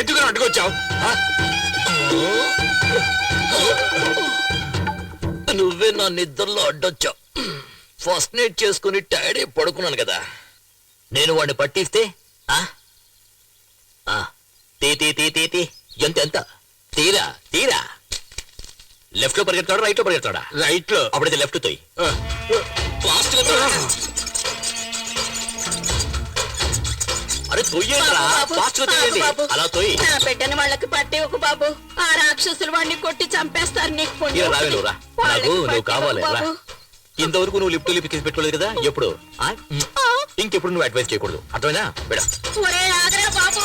ఎందుకు అడ్డుకొచ్చావు? నువ్వే నా నిద్రలో అడ్డొచ్చావు. ఫస్ట్ నైట్ చేసుకుని టైర్డ్ పడుకున్నాను కదా, నేను వాడిని పట్టిస్తే ఎంత తీరా తీరా. లెఫ్ట్ లో పరిగెత్తాడా రైట్ లో పరిగెత్తాడా? రైట్ లో. అప్పుడైతే లెఫ్ట్ తోయి. ఫాస్ట్ గా అరే తొయ్యేంట్రా, ఫాస్ట్ గా తొయ్యండి. అలా తొయ్యి. నా బిడ్డని వాళ్ళకి పట్టే ఒక బాబు. ఆ రాక్షసులు వాడిని కొట్టి చంపేస్తారు. నీకు రావే నువ్వు రా. నాకు నువ్వు కావాలి రా. ఇంతవరకు నువ్వు లిఫ్ట్ లిప్ పెట్టుకోలేదు కదా ఎప్పుడు. ఇంకెప్పుడు నువ్వు అడ్వైస్ చేయకూడదు, అర్థమైనా? బేడా ఒరే ఆగరా బాబు.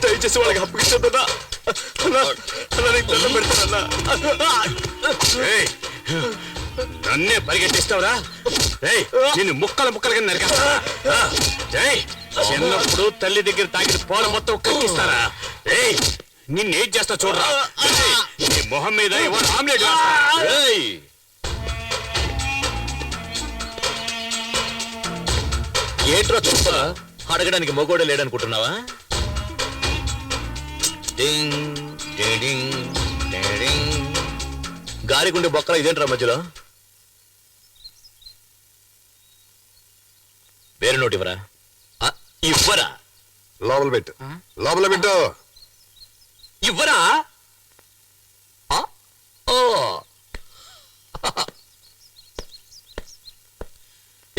దయచేసి వాళ్ళకి అప్పగించొద్దన్నా. పెడతానన్నా. నన్నే పరిగెట్టిస్తావురా? నిన్ను ముక్కలు ముక్కలుగా నరికేస్తా. చిన్నప్పుడు తల్లి దగ్గర తాగిన పోల మొత్తం కక్కిస్తారా? నిన్నేం చేస్తా చూడరా. నీ మొహం మీద ఇవాళ ఆమ్లెట్ వేస్తా. ఏట్రా చూస్తా అడగడానికి మొగోడే లేడనుకుంటున్నావా? గాలిగుండే బొక్కల ఇదేంట్రా మధ్యలో? వేరే నోటి ఇవ్వరా? ఇవ్వరా? లోపల పెట్టు, లోపల పెట్టు. ఇవ్వరా?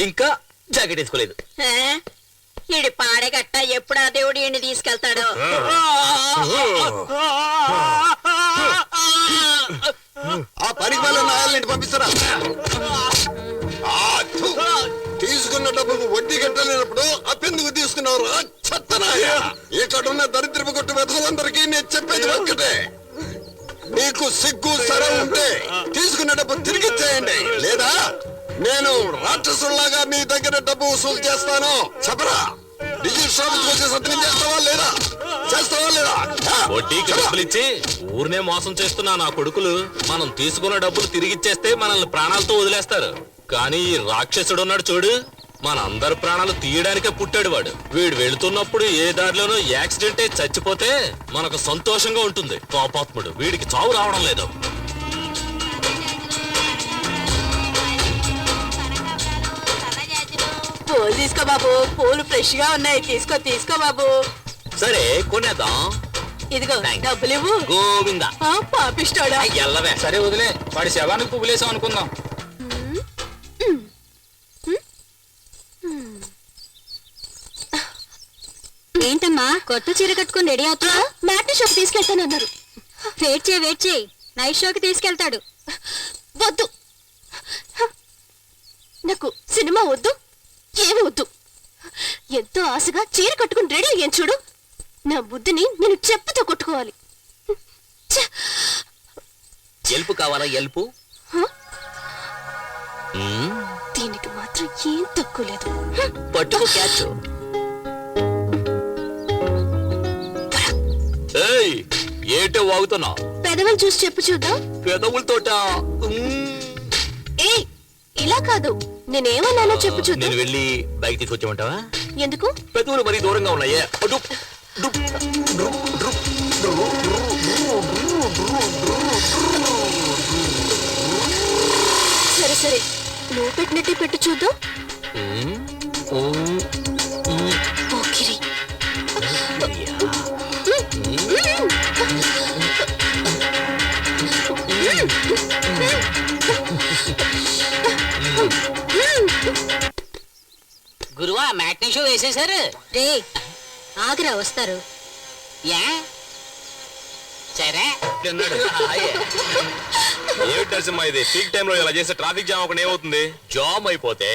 ఇంకా జాకెట్ వేసుకోలేదు. ఈడి పాడగట్ట ఎప్పుడు ఆ దేవుడు ఈయన్ని తీసుకెళ్తాడో. ఆ పనికి వల్ల నాయాలని పంపిస్తారా? తీసుకున్న డబ్బుకు వడ్డీ కట్టలేనప్పుడు అప్పెందుకు తీసుకున్నారు? చెత్తనాయ. ఇక్కడున్న దరిద్రపు కొట్టు వెధలందరికీ నేను చెప్పేది ఒక్కటే, నీకు సిగ్గు సరం ఉంటే తీసుకున్న డబ్బు తిరిగిచ్చేయండి, లేదా నేను రాక్షసుల్లాగా మీ దగ్గర డబ్బు వసూలు చేస్తాను. చెప్పరా? డిజిటల్ షాప్ వచ్చే సత్యం చేస్తావా లేదా? చేస్తావా లేదా? వడ్డీకి డబ్బులు ఇచ్చి ఊరినే మోసం చేస్తున్నా నా కొడుకులు మనం తీసుకున్న డబ్బులు తిరిగిచ్చేస్తే మనల్ని ప్రాణాలతో వదిలేస్తారు. కానీ ఈ రాక్షసుడు ఉన్నాడు చూడు, మన అందరి ప్రాణాలు తీయడానికే పుట్టాడు వాడు. వీడు వెళుతున్నప్పుడు ఏ దారిలోనో యాక్సిడెంట్ అయి చచ్చిపోతే మనకు సంతోషంగా ఉంటుంది. పాపాత్ముడు, వీడికి చావు రావడం లేదు. పూలు తీసుకో బాబు, పూలు ఫ్రెష్ గా ఉన్నాయి. తీసుకో తీసుకో బాబు. సరే కొనేద్దాం. ఇదిగో డబ్బులు ఇవ్వు. గోవిందా. పాపిస్తాడా? ఎల్లవే. సరే వదిలే, వాడి శవానికి పువ్వులేసాం అనుకుందాం. ఏంటమ్మా కొత్త చీర కట్టుకుని రెడీ అవుతా? మ్యాట్ని షోకి తీసుకెళ్తానన్నారు. వెయిట్ చేయి, నైట్ షోకి తీసుకెళ్తాడు. వద్దు, నాకు సినిమా వద్దు, ఏమి వద్దు. ఎంతో ఆశగా చీర కట్టుకుని రెడీ అయ్యాను చూడు. నా బుద్ధిని నేను చెప్పుతో కొట్టుకోవాలి. ఎల్పు కావాలా? ఎల్పు దీనికి మాత్రం ఏం తక్కువ లేదు. పట్టుకో క్యాచ్. ఏటో వాగుతున్నా? పెదవులు చూసి చెప్పు చూద్దాం. పెదవులతోట? ఏ ఇలా కాదు, నేనేమన్నానో చెప్పు చూద్దాం. నేను వెళ్ళి బైక్ తీసుకొచ్చామంటావా? ఎందుకు? పెదవులు మరీ దూరంగా ఉన్నాయే. సరే సరే, నువ్వు పెట్టినట్టే పెట్టు చూద్దాం. పోకిరి. గురువా మ్యాట్నీ షో వేసేశారు. రే ఆగ్రా వస్తారు. ఏ సరే ఏమిటి నరసింహ ఇది? పీక్ టైంలో ఇలా చేస్తే ట్రాఫిక్ జామ్ ఒకటి ఏమవుతుంది? జామ్ అయిపోతే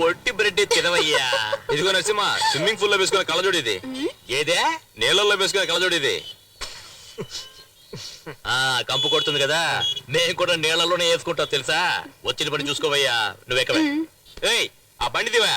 ఒట్టి బ్రెడ్ తినవయ్యా. ఇదిగో నరసింహ, స్విమ్మింగ్ పూల్ లో వేసుకునే కళ్ళజోడు ఇది. ఏదే నీళ్ళల్లో వేసుకునే కళ్ళజోడు ఇది. కంపు కొడుతుంది కదా, మేము కూడా నీళ్ళలోనే వేసుకుంటాం తెలుసా. వచ్చిన పని చూసుకోవయ్యా. నువ్వెక్కవే. ఆ బండి దివా